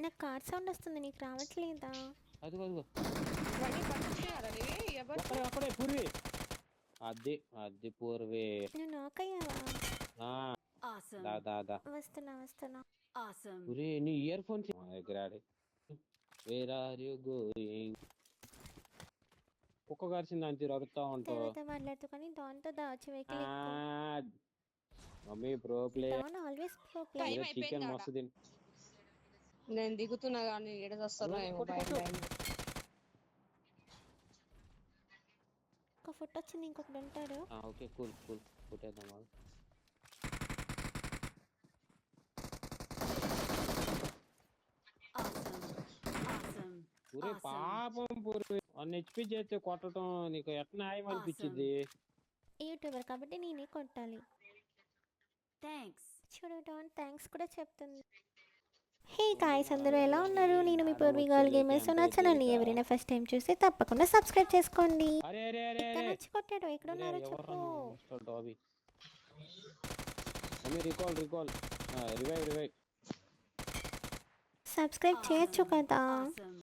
నాకు car sound వస్తుంది, నీకు రావట్లేదా? అదిగో అదిగో వాడిని పట్టుకున్నారని ఎవరు అక్కడే అక్కడే పూర్వి. అది అది పూర్వి. నువ్వు నాక్ అయ్యావా? ఆ, Awesome. దా దా దా. వస్తున్నా. Awesome. పూర్వి నీ ఇయర్ ఫోన్స్ మా దగ్గర ఆడి. Where are you going? కుక్క కరిచింది అని తిరుగుతా ఉంటావు. తర్వాత మాట్లాడుతూ కానీ డాన్తో దాచి వెహికల్ ఎక్కువ. Mummy pro play. Don always pro play. Time chicken అయిపోయింది ఆడ. మస్తు తిని. నేను దిగుతున్నా కానీ ఏడ వస్తారో ఏమో భయం భయం. ఒక ఫుట్ వచ్చింది, ఇంకొకటి ఉంటాడు. ఓకే కూల్ కూల్ కొట్టేద్దాం వాళ్ళు. Awesome. Awesome. పూరే Awesome. పాపం పూర్వి వన్ హెచ్పి చేస్తే కొట్టడం నీకు ఎట్లా న్యాయం అనిపించింది? యూట్యూబర్ కాబట్టి నేనే కొట్టాలి. Thanks. చూడు డాన్ థ్యాంక్స్ కూడా చెప్తుంది. హే గాయ్స్, అందరూ ఎలా ఉన్నారు? నేను మీ పూర్వీ గర్ల్ గేమర్స్. నా ఛానల్ని ఎవరైనా ఫస్ట్ టైం చూస్తే తప్పకుండా సబ్స్క్రైబ్ చేసుకోండి. అరే అరే అరే ఇక్కడ అరే నుంచి కొట్టాడు, ఎక్కడ ఉన్నారో చెప్పు. Dobby mummy recall revive subscribe చేయొచ్చు కదా. Awesome.